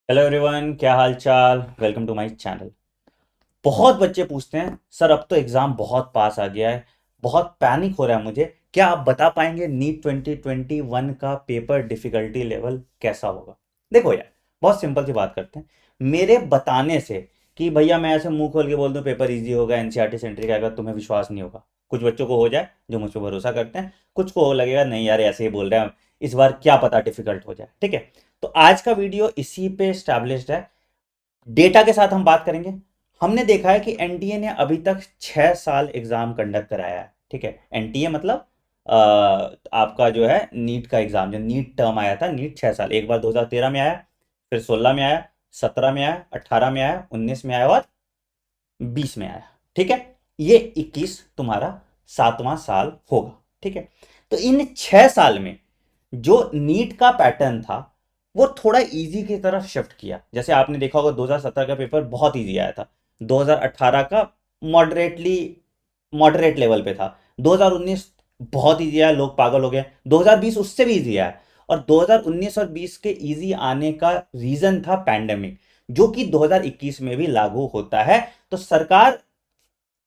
Hello everyone, क्या हाल चाल। Welcome to my channel. बहुत बच्चे पूछते हैं सर अब तो एग्जाम बहुत पास आ गया है, बहुत पैनिक हो रहा है मुझे। क्या आप बता पाएंगे नीट 2021 का पेपर डिफिकल्टी लेवल कैसा होगा? देखो यार, बहुत सिंपल सी बात करते हैं। मेरे बताने से कि भैया मैं ऐसे मुंह खोल के बोल दूं पेपर इजी होगा, एनसीईआरटी सेंट्रिक आएगा, तुम्हें विश्वास नहीं होगा। कुछ बच्चों को हो जाए जो मुझ पर भरोसा करते हैं, कुछ को लगेगा नहीं यार ऐसे ही बोल रहे हैं, इस बार क्या पता डिफिकल्ट हो जाए। ठीक है, तो आज का वीडियो इसी पे स्टैब्लिश्ड है। डेटा के साथ हम बात करेंगे। हमने देखा है कि एनटीए ने अभी तक 6 साल एग्जाम कंडक्ट कराया है। ठीक है, एनटीए मतलब आपका जो है नीट का एग्जाम, जो नीट टर्म आया था, नीट 6 साल, एक बार 2013 में आया, फिर 16 में आया, 17 में आया, 18 में आया, 19 में आया और 20 में आया। ठीक है, ये 21 तुम्हारा 7वां साल होगा। ठीक है, तो इन 6 साल में जो नीट का पैटर्न था वो थोड़ा इजी की तरफ शिफ्ट किया। जैसे आपने देखा होगा 2017 का पेपर बहुत इजी आया था, 2018 का मॉडरेटली मॉडरेट लेवल पे था, 2019 बहुत इजी आया, लोग पागल हो गए, 2020 उससे भी इजी आया। और 2019 और 20 के इजी आने का रीजन था पैंडेमिक, जो कि 2021 में भी लागू होता है। तो सरकार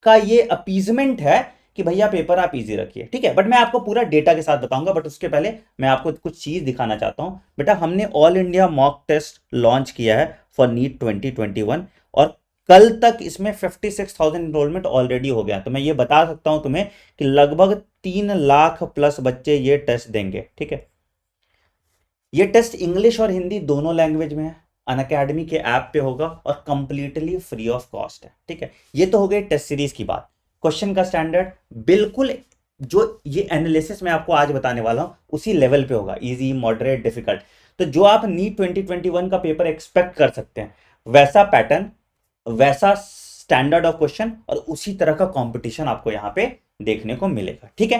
का ये अपीजमेंट है कि भैया पेपर आप इजी रखिए। ठीक है, बट मैं आपको पूरा डेटा के साथ बताऊंगा, बट उसके पहले मैं आपको कुछ चीज दिखाना चाहता हूं। बेटा, हमने all India mock test launch किया है फॉर नीट 2021, और कल तक इसमें 56,000 इनरोलमेंट ऑलरेडी हो गया। तो मैं ये बता सकता हूं तुम्हें कि लगभग 3 लाख प्लस बच्चे ये टेस्ट देंगे। ठीक है, ये टेस्ट इंग्लिश और हिंदी दोनों लैंग्वेज में है, अनअकैडमी के ऐप पे होगा और कंप्लीटली फ्री ऑफ कॉस्ट है। ठीक है, ये तो हो गई टेस्ट सीरीज की बात। क्वेश्चन का स्टैंडर्ड बिल्कुल जो ये एनालिसिस मैं आपको आज बताने वाला हूं उसी लेवल पे होगा, इजी, मॉडरेट, डिफिकल्ट। तो जो आप नीट 2021 का पेपर एक्सपेक्ट कर सकते हैं वैसा पैटर्न, वैसा स्टैंडर्ड ऑफ क्वेश्चन और उसी तरह का कंपटीशन आपको यहां पे देखने को मिलेगा। ठीक है,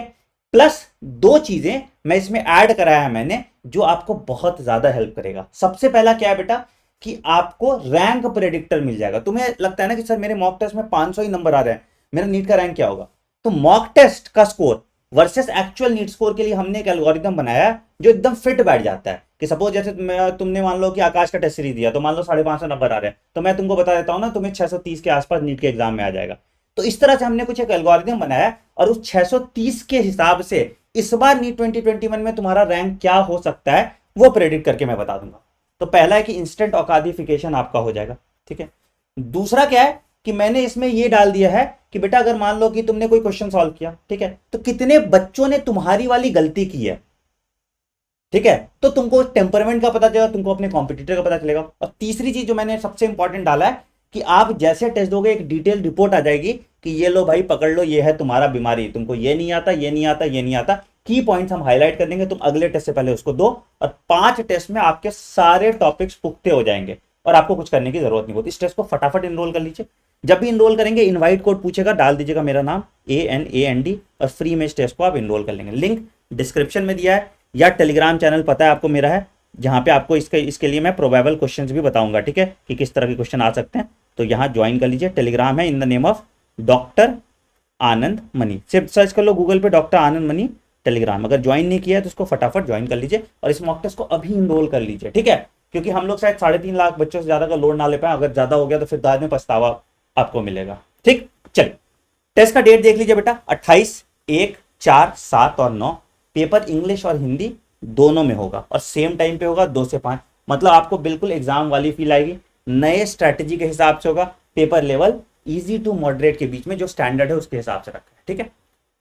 प्लस दो चीजें मैं इसमें ऐड कराया है मैंने, जो आपको बहुत ज्यादा हेल्प करेगा। सबसे पहला क्या है बेटा, कि आपको रैंक प्रेडिक्टर मिल जाएगा। तुम्हें लगता है ना कि सर मेरे मॉक टेस्ट में 500 ही नंबर आ रहे हैं, मेरा नीट का रैंक क्या होगा? तो मॉक टेस्ट का score versus actual NEET score के लिए हमने एक एल्गोरिदम बनाया है जो एकदम फिट बैठ जाता है। कि सपोज जैसे तुमने मान लो कि आकाश का टेस्ट सीरीज दिया, तो मान लो 550 नंबर आ रहे हैं, तो मैं तुमको बता देता हूं ना तुम्हें 630 के आसपास नीट के एग्जाम में आ जाएगा। तो इस तरह से हमने कुछ एक एल्गोरिदम बनाया है, और उस 630 के हिसाब से इस बार नीट 2021 में तुम्हारा रैंक क्या हो सकता है वो प्रेडिक्ट करके मैं बता दूंगा। तो पहला है कि इंस्टेंट औकादिफिकेशन आपका हो जाएगा। ठीक है, दूसरा क्या है कि मैंने इसमें ये डाल दिया है कि बेटा अगर मान लो कि तुमने कोई क्वेश्चन सॉल्व किया, ठीक है, तो कितने बच्चों ने तुम्हारी वाली गलती की है। ठीक है, तो तुमको टेम्परमेंट का पता चलेगा, तुमको अपने कॉम्पिटिटर का पता चलेगा। और तीसरी चीज जो मैंने सबसे इंपॉर्टेंट डाला है कि आप जैसे टेस्ट दोगे एक डिटेल रिपोर्ट आ जाएगी कि ये लो भाई पकड़ लो, ये है तुम्हारा बीमारी, तुमको ये नहीं आता, ये नहीं आता, ये नहीं आता। की पॉइंट्स हम हाईलाइट कर देंगे, तुम अगले टेस्ट से पहले उसको दो, और 5 टेस्ट में आपके सारे टॉपिक्स पुख्ते हो जाएंगे और आपको कुछ करने की जरूरत नहीं होती। इस टेस्ट को फटाफट इनरोल कर लीजिए। जब भी इनरोल करेंगे इनवाइट कोड पूछेगा, डाल दीजिएगा मेरा नाम ANAND, और फ्री में इस टेस्ट को आप इनरोल कर लेंगे। लिंक डिस्क्रिप्शन में दिया है, या टेलीग्राम चैनल पता है आपको मेरा है, जहां पे आपको इसके लिए मैं प्रोबेबल क्वेश्चंस भी बताऊंगा। ठीक है, कि किस तरह के क्वेश्चन आ सकते हैं, तो यहां ज्वाइन कर लीजिए। टेलीग्राम है इन the name of doctor Anand money, सिर्फ सर्च कर लो गूगल पे डॉक्टर आनंद मनी टेलीग्राम। अगर ज्वाइन नहीं किया है तो उसको फटाफट ज्वाइन कर लीजिए और इस मॉक टेस्ट को अभी इनरोल कर लीजिए। ठीक है, क्योंकि हम लोग शायद 3.5 लाख बच्चों से ज्यादा का लोड ना ले पाए, अगर ज्यादा हो गया तो फिर बाद में पछतावा आपको मिलेगा। ठीक, चलिए टेस्ट का डेट देख लीजिए बेटा, 28, 1, 4, 7 और 9। पेपर इंग्लिश और हिंदी दोनों में होगा और सेम टाइम पे होगा, 2 से 5। मतलब आपको बिल्कुल एग्जाम वाली फील आएगी। नए स्ट्रैटेजी के हिसाब से होगा, paper level easy to moderate के बीच में जो स्टैंडर्ड है उसके हिसाब से रखा है। ठीक है,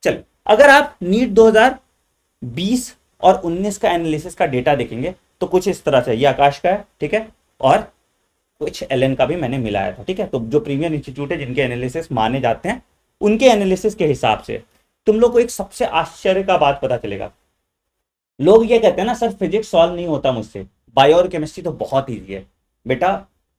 चलिए अगर आप नीट 2020 और 19 का एनालिसिस का डेटा देखेंगे तो कुछ इस तरह से, ये आकाश का है। ठीक है, और कुछ एलएन का भी मैंने मिलाया था। ठीक है, तो जो प्रीमियर इंस्टीट्यूट है जिनके एनालिसिस माने जाते हैं उनके एनालिसिस के हिसाब से तुम लोग को एक सबसे आश्चर्य का बात पता चलेगा। लोग ये कहते हैं ना सर फिजिक्स सॉल्व नहीं होता मुझसे, बायो और केमिस्ट्री तो बहुत ईजी है। बेटा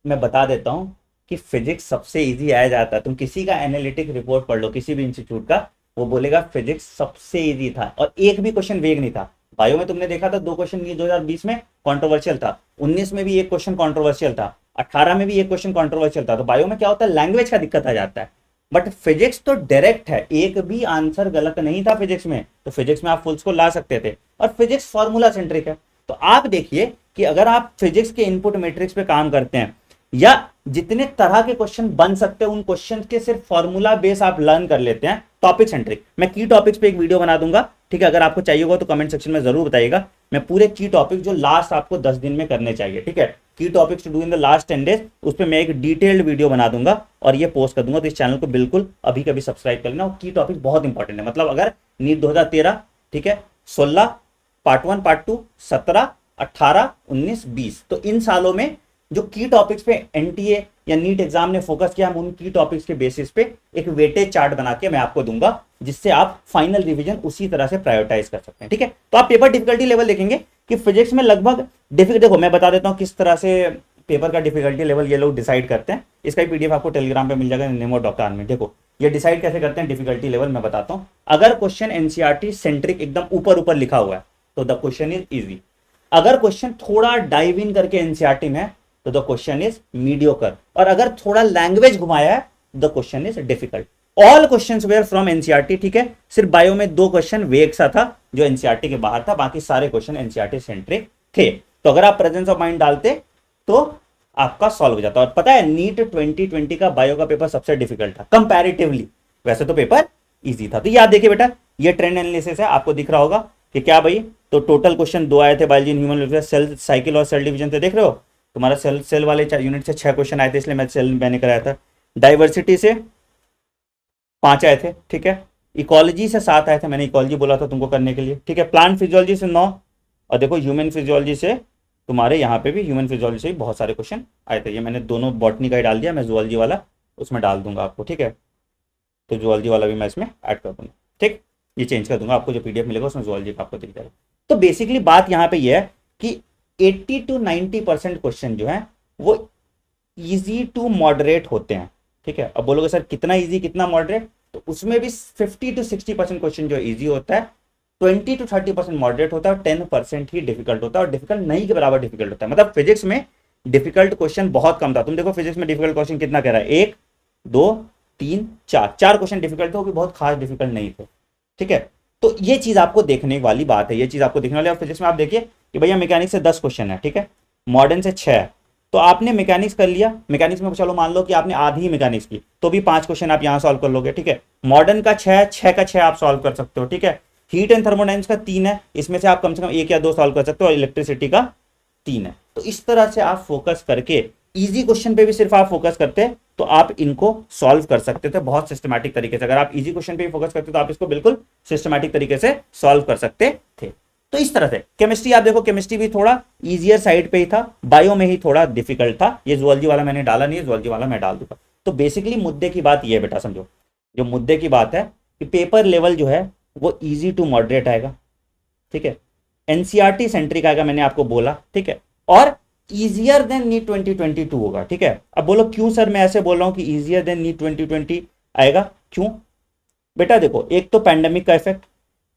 मैं बता देता हूं कि फिजिक्स सबसे ईजी आया जाता है। तुम किसी का एनालिटिक रिपोर्ट पढ़ लो किसी भी इंस्टीट्यूट का, वो बोलेगा फिजिक्स सबसे ईजी था और एक भी क्वेश्चन वेग नहीं था। बायो में तुमने देखा था 2 क्वेश्चन 2020 में कॉन्ट्रोवर्शियल था, 19 में भी एक क्वेश्चन कॉन्ट्रोवर्शियल था, 18 में भी एक क्वेश्चन कॉन्ट्रोवर्शियल था। तो बायो में क्या होता है, लैंग्वेज का दिक्कत आ जाता है। बट फिजिक्स तो डायरेक्ट है, एक भी आंसर गलत नहीं था फिजिक्स में, तो फिजिक्स में आप फुल स्कोर ला सकते थे। और फिजिक्स फॉर्मूला सेंट्रिक है। तो आप देखिए कि अगर आप फिजिक्स के इनपुट मैट्रिक्स पे काम करते हैं या जितने तरह के क्वेश्चन बन सकते हैं उन क्वेश्चन के सिर्फ फॉर्मूला बेस आप लर्न कर लेते हैं, टॉपिक सेंट्रिक। मैं की टॉपिक्स पे एक वीडियो बना दूंगा, ठीक है, अगर आपको चाहिए होगा तो कमेंट सेक्शन में जरूर बताइएगा। मैं पूरे की टॉपिक जो लास्ट आपको 10 दिन में करने चाहिए, ठीक है, की topics to do in the last 10 days, उस पर मैं एक डिटेल्ड वीडियो बना दूंगा और ये पोस्ट कर दूंगा। तो इस चैनल को बिल्कुल अभी कभी सब्सक्राइब कर लेना। और की टॉपिक बहुत इंपॉर्टेंट है, मतलब अगर नीट 2013, ठीक है, 16 पार्ट 1 पार्ट 2, 17 18 19 20, तो इन सालों में जो की टॉपिक्स पे एनटीए या नीट एग्जाम ने फोकस किया, हम उन की टॉपिक्स के बेसिस पे एक वेटेज चार्ट बना के मैं आपको दूंगा, जिससे आप फाइनल रिवीजन उसी तरह से प्रायोरिटाइज कर सकते हैं, ठीक है। तो आप पेपर डिफिकल्टी लेवल देखेंगे कि फिजिक्स में लगभग देखो मैं बता देता हूं किस तरह से पेपर का डिफिकल्टी लेवल ये लोग डिसाइड करते हैं। इसका पीडीएफ आपको टेलीग्राम पे मिल जाएगा, नेमो डॉक्टर में। देखो ये डिसाइड कैसे करते हैं डिफिकल्टी लेवल, मैं बताता हूं। अगर क्वेश्चन एनसीईआरटी सेंट्रिक एकदम ऊपर ऊपर लिखा हुआ है तो द क्वेश्चन इज इजी। अगर क्वेश्चन थोड़ा डाइव इन करके एनसीईआरटी में है तो द क्वेश्चन इज मीडियोकर, और अगर थोड़ा लैंग्वेज घुमाया है the question is difficult. All questions were from NCERT, ठीक है, सिर्फ बायो में 2 क्वेश्चन वेग सा था जो एनसीईआरटी के बाहर था, बाकी सारे क्वेश्चन एनसीईआरटी सेंट्रिक थे। तो अगर आप प्रेजेंस ऑफ माइंड डालते तो आपका सॉल्व हो जाता। और पता है नीट 2020 का बायो का पेपर सबसे डिफिकल्ट था कंपैरेटिवली, वैसे तो पेपर इजी था। तो ये आप देखिए बेटा, ये ट्रेंड एनालिसिस है, आपको दिख रहा होगा कि क्या भाई, तो टोटल क्वेश्चन 2 आए थे biology in human welfare, cell cycle और सेल डिवीजन से, देख रहे हो तुम्हारा सेल वाले यूनिट से 6 क्वेश्चन आए थे, इसलिए मैंने कराया था। डाइवर्सिटी से 5 आए थे, ठीक है, इकोलॉजी से 7 आए थे, मैंने इकोलॉजी बोला था तुमको करने के लिए, ठीक है, प्लांट फिजियोलॉजी से 9, और देखो ह्यूमन फिजियोलॉजी से तुम्हारे यहाँ पे भी ह्यूमन फिजियोलॉजी से भी बहुत सारे क्वेश्चन आए थे। ये मैंने दोनों बॉटनी का ही डाल दिया, मैं जूलॉजी वाला उसमें डाल दूंगा आपको, ठीक है, तो जूलॉजी वाला भी मैं इसमें ऐड कर दूंगा, ठीक, ये चेंज कर दूंगा, आपको जो पीडीएफ मिलेगा उसमें जूलॉजी का आपको दिख जाएगा। तो बेसिकली बात यहाँ पे ये है कि 80 to 90% क्वेश्चन जो है वो इजी टू मॉडरेट होते हैं, ठीक है। अब बोलोगे सर कितना इजी कितना मॉडरेट, तो उसमें भी 50 to 60% क्वेश्चन जो इजी होता है, 20 to 30% मॉडरेट होता है, और 10% ही डिफिकल्ट होता है, और डिफिकल्ट नहीं के बराबर डिफिकल्ट होता है। मतलब फिजिक्स में डिफिकल्ट क्वेश्चन बहुत कम था। तुम देखो फिजिक्स में डिफिकल्ट क्वेश्चन कितना कह रहा है, 1 2 3 4 क्वेश्चन डिफिकल्ट थे, वो भी बहुत खास डिफिकल्ट नहीं थे, ठीक है। तो ये चीज आपको देखने वाली बात है, ये चीज आपको देखने वाली है। फिजिक्स में आप देखिए कि भैया मैकेनिक्स से 10 क्वेश्चन है, ठीक है, मॉडर्न से 6 है, तो आपने मैकेनिक्स कर लिया, मैकेनिक्स में चलो मान लो कि आपने आधी मैकेनिक्स की, तो भी 5 क्वेश्चन आप यहां सॉल्व कर लोगे, ठीक है। मॉडर्न का 6 का 6 आप सॉल्व कर सकते हो, ठीक है। हीट एंड थर्मोडाइनमिक्स का 3 है, इसमें से आप कम से कम 1 या 2 सॉल्व कर सकते हो, और इलेक्ट्रिसिटी का 3 है। तो इस तरह से आप फोकस करके इजी क्वेश्चन पे भी सिर्फ आप फोकस करते तो आप इनको सॉल्व कर सकते थे बहुत सिस्टमैटिक तरीके से। अगर आप इजी क्वेश्चन पे भी फोकस करते तो आप इसको बिल्कुल सिस्टमैटिक तरीके से सॉल्व कर सकते थे। तो इस तरह से केमिस्ट्री आप देखो, केमिस्ट्री भी थोड़ा इजियर साइड पे ही था, बायो में ही थोड़ा डिफिकल्ट था। ये जूलॉजी वाला मैंने डाला नहीं है, जूलॉजी वाला मैं डाल दूंगा। तो बेसिकली मुद्दे की बात ये है बेटा, समझो जो मुद्दे की बात है कि पेपर लेवल जो है वो इजी टू मॉडरेट आएगा, ठीक है, एनसीईआरटी सेंट्रिक आएगा, मैंने आपको बोला, ठीक है, और इजियर देन नीट 2022 होगा, ठीक है। अब बोलो क्यों सर मैं ऐसे बोल रहा हूं कि इजियर देन नीट 2020 आएगा, क्यों बेटा? देखो एक तो पैंडेमिक का इफेक्ट,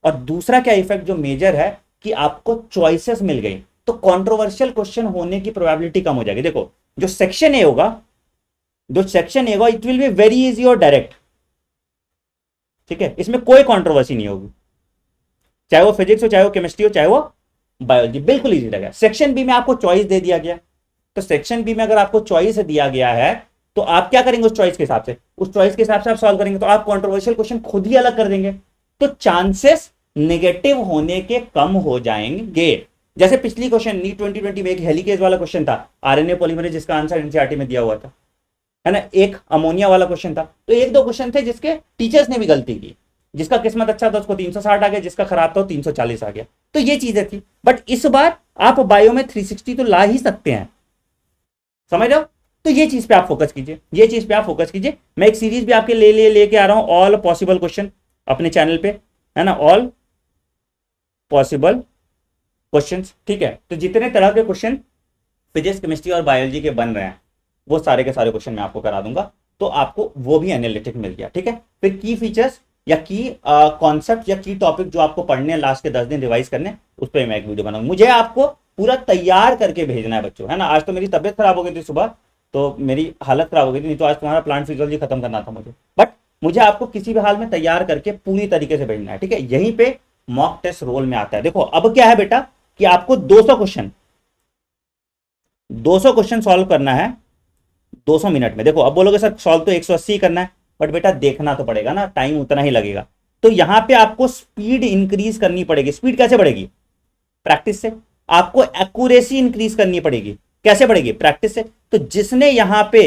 और दूसरा क्या इफेक्ट जो मेजर है कि आपको चॉइसेस मिल गई, तो कंट्रोवर्शियल क्वेश्चन होने की प्रोबेबिलिटी कम हो जाएगी। देखो जो सेक्शन ए होगा, it will be very easy और डायरेक्ट, ठीक है, इसमें कोई कंट्रोवर्सी नहीं होगी, चाहे वो फिजिक्स हो, चाहे वो केमिस्ट्री हो, चाहे वो बायोलॉजी, बिल्कुल इजी रहेगा। सेक्शन बी में आपको चॉइस दे दिया गया, तो सेक्शन बी में अगर आपको चॉइस दिया गया है तो आप क्या करेंगे? उस चॉइस के हिसाब से, आप सॉल्व करेंगे, तो आप कंट्रोवर्शियल क्वेश्चन खुद ही अलग कर देंगे, तो चांसेस नेगेटिव होने के कम हो जाएंगे। जैसे पिछली क्वेश्चन नीट 2020 में एक हेलिकेज वाला क्वेश्चन था, आरएनए पॉलीमरेज, जिसका आंसर एनसीईआरटी में दिया हुआ था, है ना, एक अमोनिया वाला क्वेश्चन था। तो 1-2 क्वेश्चन थे जिसके टीचर्स ने भी गलती की, जिसका किस्मत अच्छा था उसको 360 आ गया, जिसका खराब था 340 आ गया। तो ये चीजें थी, बट इस बार आप बायो में 360 तो ला ही सकते हैं, समझ रहे हो? तो ये चीज पे आप फोकस कीजिए, मैं एक सीरीज भी आपके लेके आ रहा हूं, ऑल पॉसिबल क्वेश्चन अपने चैनल पे, है ना, ऑल पॉसिबल क्वेश्चंस, ठीक है। तो जितने तरह के क्वेश्चन फिजिक्स, केमिस्ट्री और बायोलॉजी के बन रहे हैं वो सारे के सारे क्वेश्चन मैं आपको करा दूंगा, तो आपको वो भी एनालिटिक मिल गया, ठीक है। फिर की फीचर्स या की कॉन्सेप्ट या की टॉपिक जो आपको पढ़ने हैं, लास्ट के 10 दिन रिवाइज करने, उस पर मैं एक वीडियो बनाऊंगा। मुझे आपको पूरा तैयार करके भेजना है बच्चों, है ना। आज तो मेरी तबियत खराब हो गई थी सुबह, तो मेरी हालत खराब हो गई थी, नहीं तो आज तुम्हारा प्लांट फिजियोलॉजी खत्म करना था मुझे, बट मुझे आपको किसी भी हाल में तैयार करके पूरी तरीके से भेजना है, ठीक है। यहीं पे मॉक टेस्ट रोल में आता है। देखो अब क्या है बेटा कि आपको 200 क्वेश्चन 200 क्वेश्चन सॉल्व करना है 200 मिनट में। देखो अब बोलोगे सर सॉल्व तो 180 करना है, बट बेटा देखना तो पड़ेगा ना, टाइम उतना ही लगेगा। तो यहां पे आपको स्पीड इंक्रीज करनी पड़ेगी। स्पीड कैसे बढ़ेगी? प्रैक्टिस से। आपको एक्यूरेसी इंक्रीज करनी पड़ेगी। कैसे बढ़ेगी? प्रैक्टिस से। तो जिसने यहां पे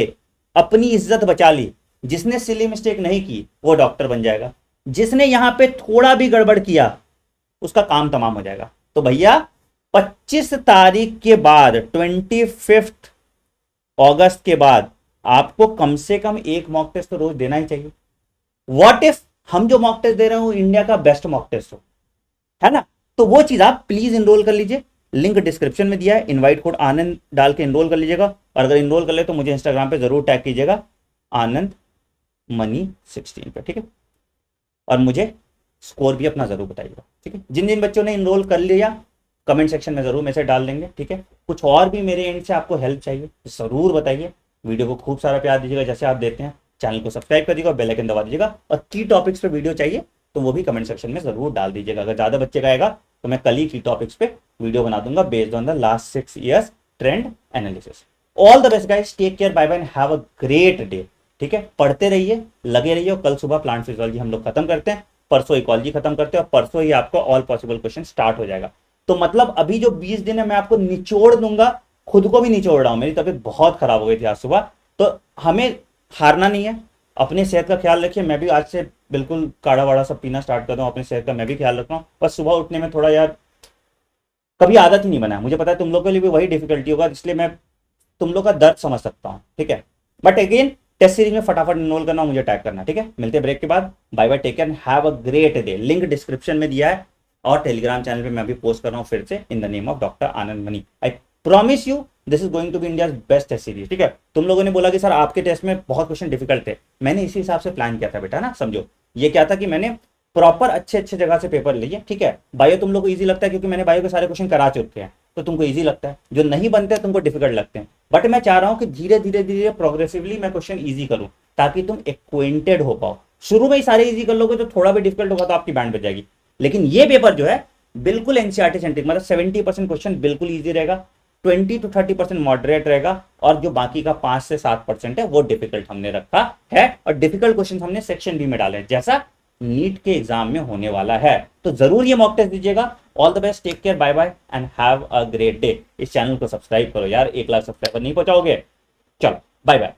अपनी इज्जत बचा ली, जिसने सिली मिस्टेक नहीं की, वो डॉक्टर बन जाएगा। जिसने यहां पे थोड़ा भी गड़बड़ किया, उसका काम तमाम हो जाएगा। तो भैया 25 तारीख के बाद, 25 अगस्त के बाद आपको कम से कम एक मॉक टेस्ट तो रोज देना ही चाहिए। व्हाट इफ हम जो मॉक टेस्ट दे रहे हो इंडिया का बेस्ट मॉक टेस्ट हो, है ना? तो वो चीज आप प्लीज इनरोल कर लीजिए। लिंक डिस्क्रिप्शन में दिया है, इनवाइट कोड आनंद डाल के इनरोल कर लीजिएगा। और अगर इनरोल कर ले तो मुझे इंस्टाग्राम पे जरूर टैग कीजिएगा, आनंद मनी 16 पे, ठीक है? और मुझे स्कोर भी अपना जरूर बताइएगा, ठीक है? जिन जिन बच्चों ने इनरोल कर लिया कमेंट सेक्शन में जरूर मैसेज डाल देंगे, ठीक है? कुछ और भी मेरे एंड से आपको हेल्प चाहिए जरूर बताइए। वीडियो को खूब सारा प्यार दीजिएगा जैसे आप देते हैं। चैनल को सब्सक्राइब कर दीजिएगा, बेल आइकन दबा दीजिएगा। और की टॉपिक्स पे वीडियो चाहिए तो वो भी कमेंट सेक्शन में जरूर डाल दीजिएगा। अगर ज्यादा बच्चे का आएगा तो मैं कल ही की टॉपिक्स पे वीडियो बना दूंगा based on the last 6 years trend analysis. All the best guys, take care, bye bye, have a great day, ठीक है? पढ़ते रहिए, लगे रहिए। कल सुबह प्लांट फिजियोलॉजी हम लोग खत्म करते हैं, परसों इकोलॉजी खत्म करते हैं, और परसों ही आपको ऑल पॉसिबल क्वेश्चन स्टार्ट हो जाएगा। तो मतलब अभी जो 20 दिन है मैं आपको निचोड़ दूंगा, खुद को भी निचोड़ रहा हूं। मेरी तबीयत बहुत खराब हो गई थी आज सुबह। तो हमें हारना नहीं है, अपनी सेहत का ख्याल रखिए। मैं भी आज से बिल्कुल काढ़ा वाड़ा सब पीना स्टार्ट कर दूँ, अपनी सेहत का मैं भी ख्याल रख रहा हूँ। बस सुबह उठने में थोड़ा यार कभी आदत ही नहीं बना है। मुझे पता है तुम लोग के लिए भी वही डिफिकल्टी होगा, इसलिए मैं तुम लोग का दर्द समझ सकता हूँ, ठीक है? बट अगेन टेस्ट सीरीज में फटाफट इनरोल करना, मुझे टैग करना, ठीक है? मिलते हैं ब्रेक के बाद। Bye bye, take care, have a great day. Link description में दिया है, और टेलीग्राम चैनल पे मैं भी पोस्ट कर रहा हूँ फिर से, in the name of doctor Anand Mani. I promise you this is going to be India best test series, ठीक है? तुम लोगों ने बोला कि सर आपके टेस्ट में बहुत क्वेश्चन डिफिकल्ट थे, मैंने इसी हिसाब से प्लान किया था बेटा ना, समझो। ये क्या था कि मैंने प्रॉपर अच्छे अच्छे जगह से पेपर लिए, ठीक है? बायो तुम लोग को इजी लगता है क्योंकि मैंने बायो के सारे क्वेश्चन करा चुके हैं, तो तुमको इजी लगता है। जो नहीं बनते हैं तुमको डिफिकल्ट लगते हैं। बट मैं चाह रहा हूं कि धीरे धीरे धीरे प्रोग्रेसिवली मैं क्वेश्चन इजी करूं, ताकि तुम एक्वेंटेड हो पाओ। शुरू में ही सारे इजी कर लोगे तो थोड़ा भी डिफिकल्ट होगा तो आपकी बैंड बच जाएगी। लेकिन ये पेपर जो है बिल्कुल एनसीईआरटी सेंट्रिक, मतलब 70% क्वेश्चन बिल्कुल इजी रहेगा, 20 to 30% मॉडरेट रहेगा, और जो बाकी का 5 से 7% है वो डिफिकल्ट हमने रखा है। और डिफिकल्ट क्वेश्चन हमने सेक्शन बी में डाले, जैसा नीट के एग्जाम में होने वाला है। तो जरूर ये मॉक टेस्ट दीजिएगा। All the best, take care, bye bye, and have a great day. इस चैनल को सब्सक्राइब करो यार, 1 लाख सब्सक्राइबर नहीं पहुंचाओगे? चलो बाय बाय।